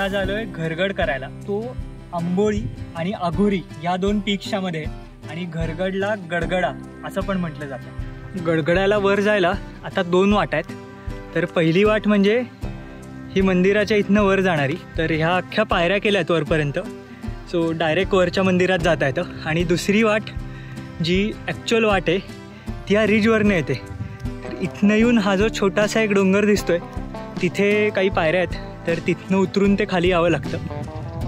आज आलोय घरगड करायला. तो आंबोळी आणि अघोरी या दोन पीक्सच्या मध्ये आणि घरगडला गडगडा असं पण म्हटलं जातं. गडगडाला वर जायला आता 2 वाट आहेत. तर पहिली वाट म्हणजे ही मंदिराच्या इथनं वर जाणारी. तर ह्या अख्ख्या पायऱ्या केल्यात वरपर्यंत, सो डायरेक्ट वरच्या मंदिरात जाता येतं. आणि दुसरी वाट जी ॲक्च्युअल वाट आहे ती या रिजवरनं येते. तर इथनं येऊन हा जो छोटासा एक डोंगर दिसतोय तिथे काही पायऱ्या आहेत, तर तिथनं उतरून ते खाली यावं लागतं.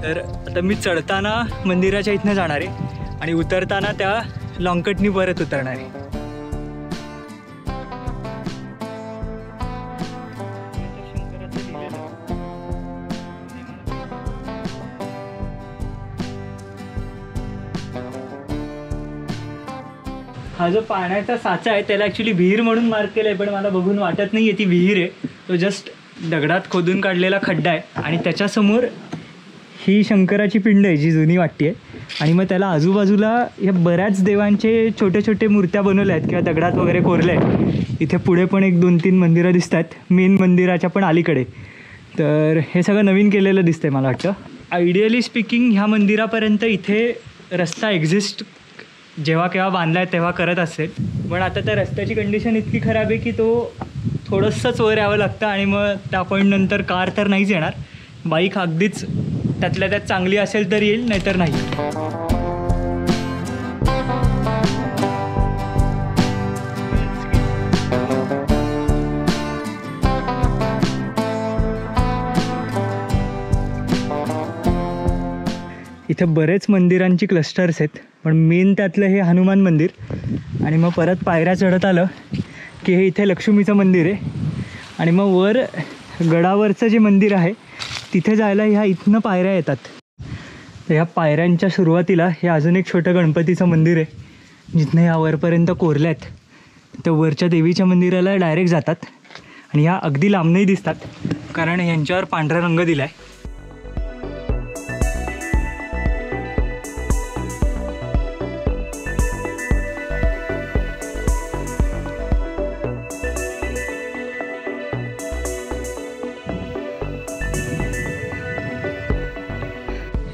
तर आता मी चढताना मंदिराच्या इथनं जाणार आहे आणि उतरताना त्या लॉंगकटनी परत उतरणार आहे. हा जो पाण्याचा साचा आहे त्याला ॲक्च्युली विहीर म्हणून मार्क केलं आहे, पण मला बघून वाटत नाही आहे ती विहीर आहे. तो जस्ट दगडात खोदून काढलेला खड्डा आहे. आणि त्याच्यासमोर ही शंकराची पिंड आहे जी जुनी वाटते आहे. आणि मग त्याला आजूबाजूला या बऱ्याच देवांचे छोटे छोटे मूर्त्या बनवल्या आहेत किंवा दगडात वगैरे कोरल्या आहेत. इथे पुढे पण 1-2-3 मंदिरं दिसत आहेत, मेन मंदिराच्या पण अलीकडे. तर हे सगळं नवीन केलेलं दिसतंय मला वाटतं. आयडियली स्पीकिंग ह्या मंदिरापर्यंत इथे रस्ता एक्झिस्ट जेव्हा केव्हा बांधला आहे तेव्हा करत असेल, पण आता त्या रस्त्याची कंडिशन इतकी खराब आहे की तो थोडंसंच वर यावं लागतं. आणि मग त्या पॉईंटनंतर कार तर नाहीच येणार, बाईक अगदीच त्यातल्या त्यात चांगली असेल तर येईल, नाहीतर नाही. इथे बरेच मंदिरांची क्लस्टर्स आहेत, पण मेन त्यातलं हे हनुमान मंदिर. आणि मग परत पायऱ्या चढत आलं की हे इथे लक्ष्मीचं मंदिर आहे. आणि मग वर गडावरचं जे मंदिर आहे तिथे जायला ह्या इथनं पायऱ्या येतात. तर ह्या पायऱ्यांच्या सुरुवातीला हे अजून एक छोटं गणपतीचं मंदिर आहे जिथनं ह्या वरपर्यंत कोरल्या आहेत. तर वरच्या देवीच्या मंदिराला डायरेक्ट जातात. आणि ह्या अगदी लांबनंही दिसतात कारण ह्यांच्यावर पांढरा रंग दिला आहे.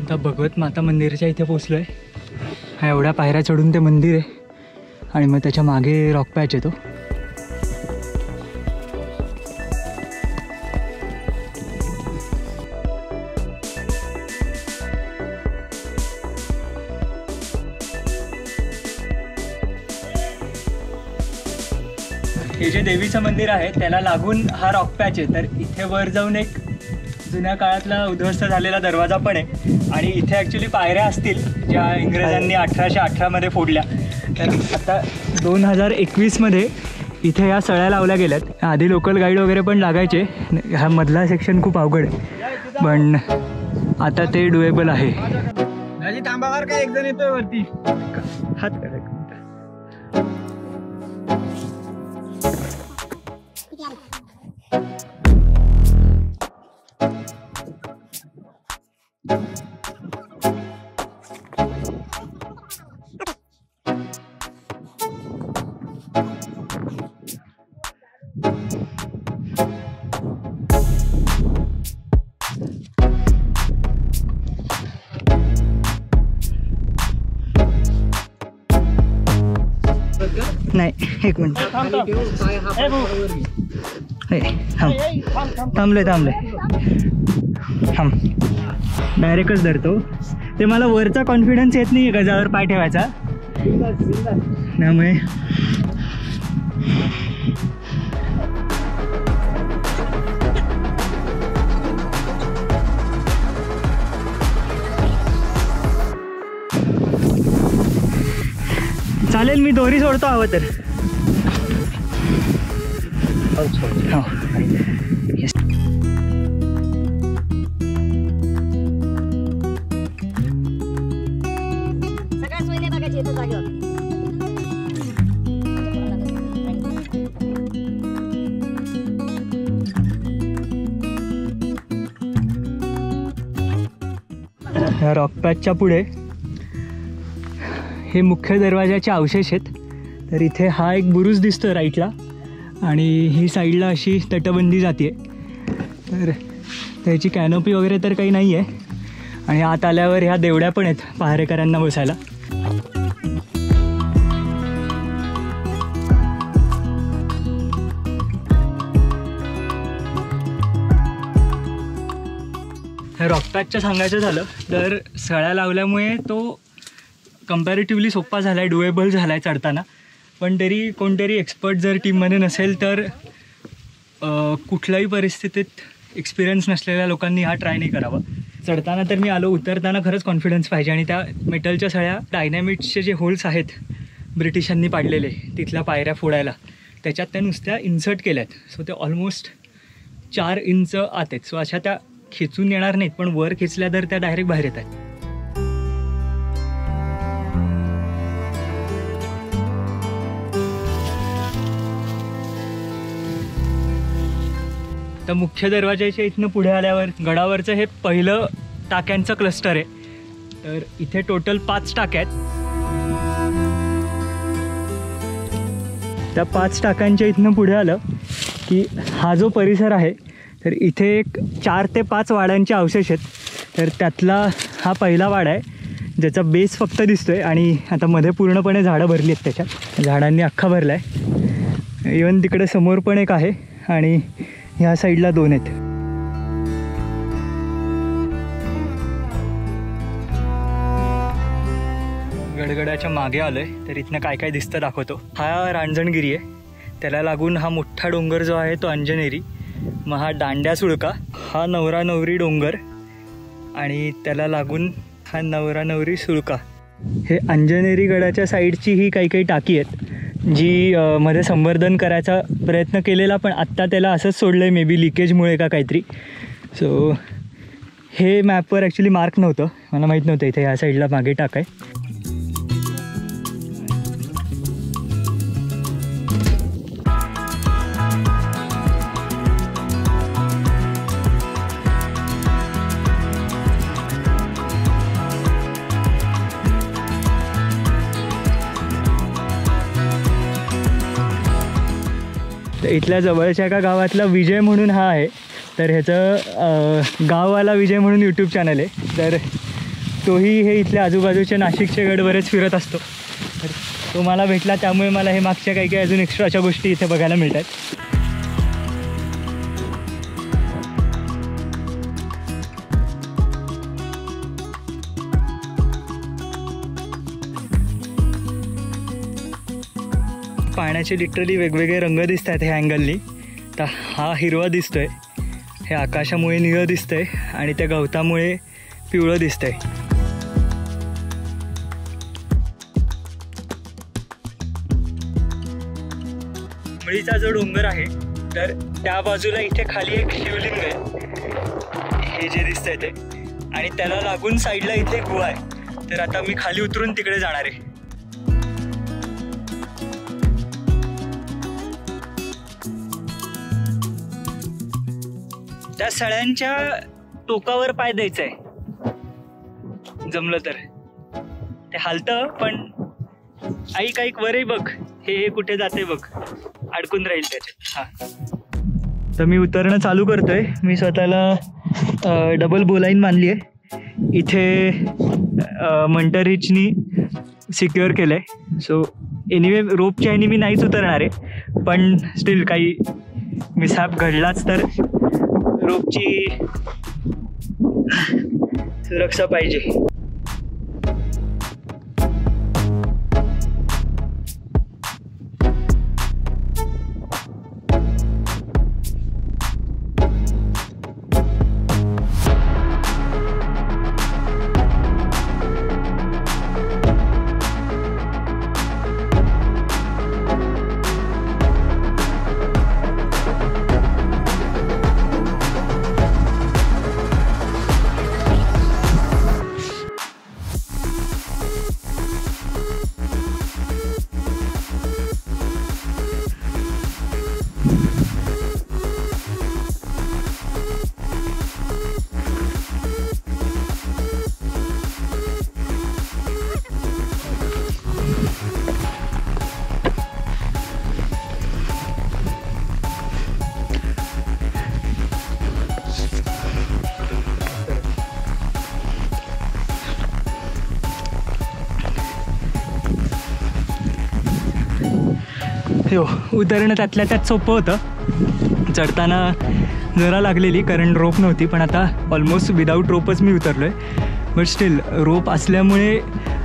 आता भगवत माता मंदिराच्या इथे पोचलो आहे. हा एवढ्या पायऱ्या चढून ते मंदिर आहे आणि मग त्याच्या मागे रॉक पॅच येतो. हे जे देवीचं मंदिर आहे त्याला लागून हा रॉक पॅच आहे. तर इथे वर जाऊन एक जुन्या काळातला उद्ध्वस्त झालेला दरवाजा पण आहे. आणि इथे ॲक्च्युली पायऱ्या असतील ज्या इंग्रजांनी 1818 फोडल्या. तर आता 2021 इथे या सळ्या लावल्या गेल्यात. आधी लोकल गाईड वगैरे पण लागायचे. हा मधला सेक्शन खूप अवघड आहे, पण आता ते डुएबल आहे. थांबावर काय एक जण येतोय वरती हात काढा. नाही, एक मिनिट. थांबले थांब, डायरेक्टच धरतो. ते मला वरचा कॉन्फिडन्स येत नाही आहे गजावर पाय ठेवायचा, त्यामुळे चालेल. मी दोरी सोडतो हवं तर. हो. ह्या रॉक पॅचच्या पुढे हे मुख्य दरवाजाचे अवशेष आहेत. तर इथे हा एक बुरुज दिसतो राईटला आणि ही साईडला अशी तटबंदी जाते. तर त्याची कॅनोपी वगैरे तर काही नाही आहे. आणि आत आल्यावर ह्या देवड्या पण आहेत पहारेकऱ्यांना बसायला. रॉकपॅकचं सांगायचं झालं तर सळ्या लावल्यामुळे तो कम्पॅरेटिव्हली सोपा झाला आहे, डुएबल झाला आहे चढताना. पण तरी कोणतरी एक्सपर्ट जर टीममध्ये नसेल तर कुठल्याही परिस्थितीत एक्सपिरियन्स नसलेल्या लोकांनी हा ट्राय नाही करावा. चढताना तर मी आलो, उतरताना खरंच कॉन्फिडन्स पाहिजे. आणि त्या मेटलच्या सळ्या डायनॅमिट्सचे जे होल्स आहेत ब्रिटिशांनी पाडलेले तिथल्या पायऱ्या फोडायला, त्याच्यात त्या नुसत्या इन्सर्ट केल्या आहेत. सो ते ऑलमोस्ट 4 इंच आत आहेत. सो अशा त्या खेचून येणार नाहीत, पण वर खेचल्या तर त्या डायरेक्ट बाहेर येत आहेत. तर मुख्य दरवाजाच्या इथनं पुढे आल्यावर गडावरचं हे पहिलं टाक्यांचं क्लस्टर आहे. तर इथे टोटल 5 टाक्या आहेत. त्या 5 टाक्यांच्या इथनं पुढे आलं की हा जो परिसर आहे तर इथे एक 4 ते 5 वाड्यांचे अवशेष आहेत. तर त्यातला हा पहिला वाडा आहे ज्याचा बेस फक्त दिसतोय आणि आता मध्ये पूर्णपणे झाडं भरली आहेत. त्याच्यात झाडांनी अख्खा भरला आहे. इवन तिकडे समोर पण एक आहे आणि ह्या साईडला 2 आहेत. गडगडाच्या मागे आलोय तर इथनं काय काय दिसतं दाखवतो. हा रांजणगिरी आहे, त्याला लागून हा मोठा डोंगर जो आहे तो अंजनेरी, मग हा दांड्या सुळका, हा नवरा नवरी डोंगर आणि त्याला लागून हा नवरा नवरी सुळका. हे अंजनेरी गडाच्या साईडची ही काही काही टाकी आहेत जी मध्ये संवर्धन करायचा प्रयत्न केलेला, पण आत्ता त्याला असंच सोडलं आहे, मे बी लिकेजमुळे का काहीतरी. सो हे मॅपवर ॲक्च्युली मार्क नव्हतं, मला माहीत नव्हतं इथे ह्या साईडला मागे टाक आहे. तर इथल्या जवळच्या एका गावातला विजय म्हणून हा आहे. तर ह्याचं गाववाला विजय म्हणून यूट्यूब चॅनल आहे. तर तोही हे इथल्या आजूबाजूचे नाशिकचे गड बरेच फिरत असतो. तर तो मला भेटला, त्यामुळे मला हे मागच्या काही अजून एक्स्ट्रा अशा गोष्टी इथे बघायला मिळतात. पाण्याचे लिटरली वेगवेगळे रंग दिसत आहेत ह्या अँगलनी. तर हा हिरवा दिसतोय, हे आकाशामुळे निळं दिसतंय आणि त्या गवतामुळे पिवळं दिसतंय. मुळीचा जो डोंगर आहे तर त्या बाजूला इथे खाली एक शिवलिंग आहे, हे जे दिसतंय ते, आणि त्याला लागून साईडला इथे गुहा आहे. तर आता मी खाली उतरून तिकडे जाणार आहे. त्या सळ्यांच्या टोकावर पाय द्यायचा आहे जमलं तर. ते हालतं पण ऐक ऐक वरही बघ, हे कुठे जाते बघ, अडकून राहील त्याच्यात. हां, तर मी उतरणं चालू करतोय. मी स्वतःला डबल बोलाईन मानली आहे. इथे मंटरीचनी सिक्युअर केलं आहे. सो एनिवे रोपच्या ह्यानी मी नाहीच उतरणार आहे, पण स्टील काही मिसहॅप घडलाच तर रोपची सुरक्षा पाहिजे. हो उतरणं त्यातल्या त्यात सोपं होतं. चढताना जरा लागलेली कारण रोप नव्हती, पण आता ऑलमोस्ट विदाऊट रोपच मी उतरलो आहे. बट स्टील रोप असल्यामुळे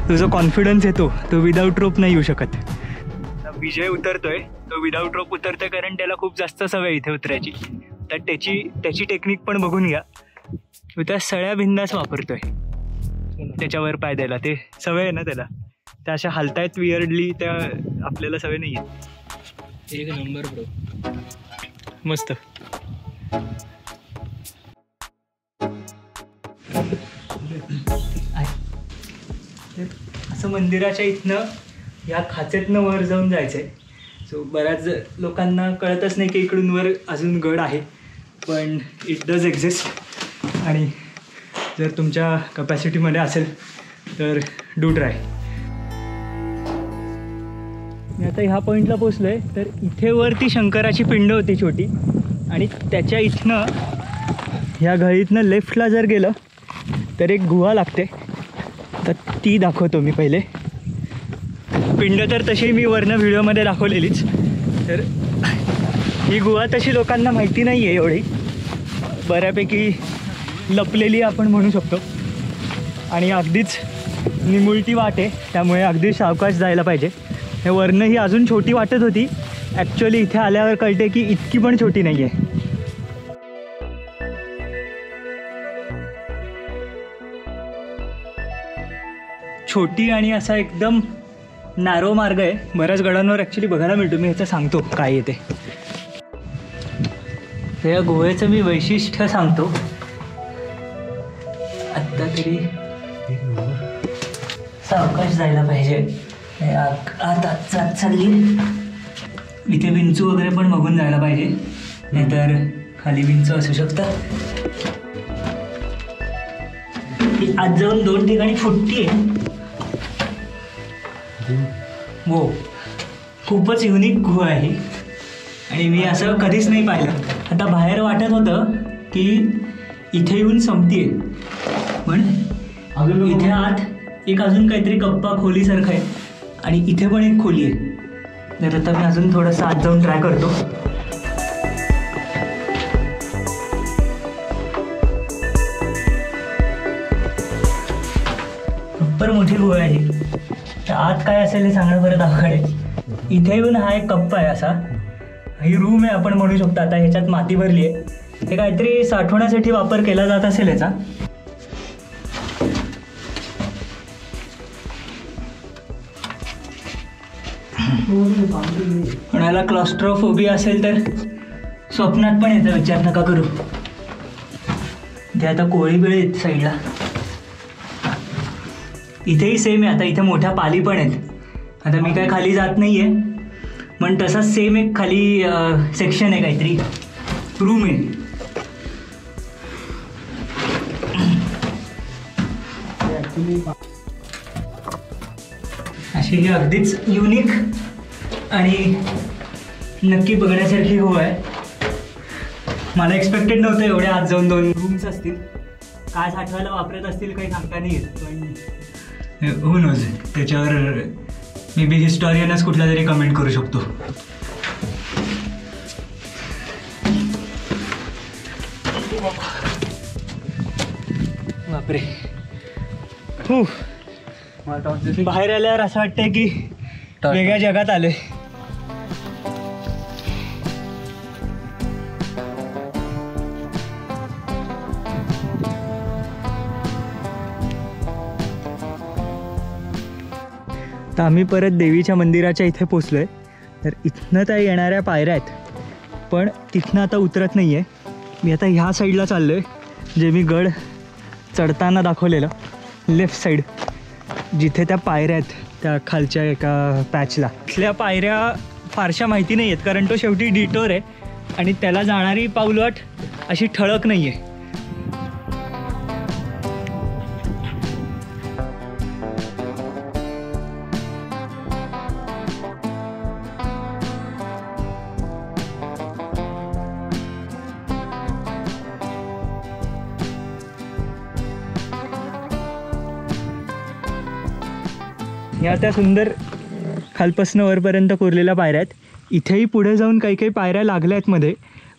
तो जो कॉन्फिडन्स येतो तो विदाऊट रोप नाही येऊ शकत. विजय उतरतोय तो विदाऊट रोप उतरतोय कारण त्याला खूप जास्त सवय इथे उतरायची. तर त्याची टेक्निक पण बघून घ्या. तो त्या सळ्या बिंदास वापरतोय त्याच्यावर पाय द्यायला. ते सवय आहे ना त्याला, त्या अशा हालतायत वियर्डली, त्या आपल्याला सवय नाही आहे. एक नंबर ब्रो, मस्त. असं मंदिराच्या इथनं या खाचेतनं वर जाऊन जायचं आहे. सो बऱ्याच लोकांना कळतच नाही की इकडून वर अजून गड आहे, पण इट डज एक्झिस्ट. आणि जर तुमच्या कपॅसिटीमध्ये असेल तर डू ट्राय. मी आता ह्या पॉईंटला पोचलो आहे. तर इथे वरती शंकराची पिंड होती छोटी, आणि त्याच्या इथनं ह्या घळीतनं लेफ्टला जर गेलं तर एक गुहा लागते. तर ती दाखवतो मी पहिले. पिंड तर तशी मी वरनं व्हिडिओमध्ये दाखवलेलीच. तर ही गुहा तशी लोकांना माहिती नाही आहे एवढी, बऱ्यापैकी लपलेली आपण म्हणू शकतो. आणि अगदीच निमुळती वाट आहे, त्यामुळे अगदी सावकाश जायला पाहिजे. हे वरनं ही अजून छोटी वाटत होती, ॲक्च्युअली इथे आल्यावर कळते की इतकी पण छोटी नाही आहे. छोटी आणि असा एकदम नॅरो मार्ग आहे. बऱ्याच गडांवर ॲक्च्युली बघायला मिळतो. मी ह्याचं सांगतो काय येते. तर या गुहेचं मी वैशिष्ट्य सांगतो. आत्ता तरी सावकाश जायला पाहिजे. आता जात चालली. इथे विंचू वगैरे पण बघून जायला पाहिजे, नाहीतर खाली विंचू असू शकतात. आज जाऊन 2 ठिकाणी फुटती आहे. हो, खूपच युनिक गुहा आहे आणि मी असं कधीच नाही पाहिलं. आता बाहेर वाटत होतं की इथे येऊन संपतीये, पण इथे आत एक अजून काहीतरी कप्पा खोलीसारखं आहे आणि इथे पण एक खोली आहे. तर आता मी अजून थोडंसं आत जाऊन ट्राय करतो. खूप मोठी गुहा आहे. तर आत काय असेल हे सांगणं बरं अवघड आहे. इथे येऊन हा एक कप्पा आहे असा. ही रूम आहे आपण म्हणू शकतो. आता ह्याच्यात माती भरली आहे. हे काहीतरी साठवण्यासाठी वापर केला जात असेल याचा. कोणाला क्लॉस्ट्रोफोबिया असेल तर स्वप्नात पण याचा विचार नका करू. ते आता कोळी बिळे आहेत साईडला. इथेही सेम आहे. आता इथे मोठ्या पाली पण आहेत. आता मी काय खाली जात नाही आहे, पण तसाच सेम एक खाली सेक्शन आहे, काहीतरी रूम आहे. अशी ही अगदीच युनिक आणि नक्की बघण्यासारखी गुहा आहे. मला एक्सपेक्टेड नव्हतं एवढ्या आत जाऊन 2 रूम्स असतील. काय साठवायला वापरत असतील काही सांगता नाही येत, पण हो नोज. त्याच्यावर मे बी हिस्टॉरियनच कुठला तरी कमेंट करू शकतो. बापरे, हो. बाहेर आल्यावर असं वाटतंय की वेगळ्या जगात आलोय. तर आम्ही परत देवीच्या मंदिराच्या इथे पोचलो आहे. तर इथनं त्या येणाऱ्या पायऱ्या आहेत, पण तिथनं आता उतरत नाही आहे. मी आता ह्या साईडला चाललो आहे, जे मी गड चढताना दाखवलेलं लेफ्ट साईड, जिथे त्या पायऱ्या आहेत त्या खालच्या एका पॅचला. इथल्या पायऱ्या फारशा माहिती नाही आहेत, कारण तो शेवटी डिटोर आहे आणि त्याला जाणारी पाऊलवाट अशी ठळक नाही आहे. ह्या त्या सुंदर खालपासनं वरपर्यंत कोरलेल्या पायऱ्या आहेत. इथेही पुढे जाऊन काही काही पायऱ्या लागल्या आहेत मध्ये,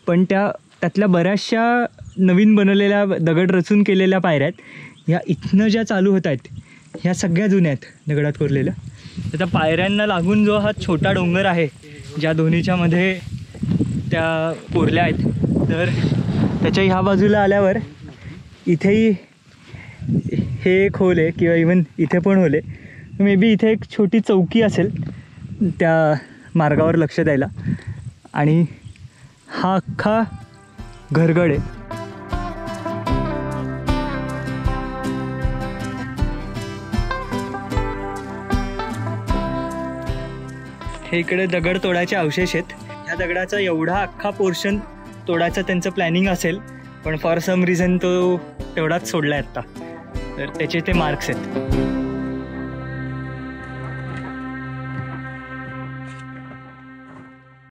पण त्यातल्या बऱ्याचशा नवीन बनवलेल्या दगड रचून केलेल्या पायऱ्या आहेत. ह्या इथनं ज्या चालू होत आहेत ह्या सगळ्या जुन्या आहेत दगडात कोरलेल्या. तर त्या पायऱ्यांना लागून जो हा छोटा डोंगर आहे ज्या दोन्हीच्या मध्ये त्या कोरल्या आहेत, तर त्याच्या ह्या बाजूला आल्यावर इथेही हे एक होल आहे किंवा इवन इथे पण होल आहे. मे बी इथे एक छोटी चौकी असेल त्या मार्गावर लक्ष द्यायला. आणि हा अख्खा घरगड आहे. हे इकडे दगड तोडायचे अवशेष आहेत. ह्या दगडाचा एवढा अख्खा पोर्शन तोडायचं त्यांचं प्लॅनिंग असेल, पण फॉर सम रिझन तो तेवढाच सोडला आहे आत्ता. तर त्याचे ते मार्क्स आहेत.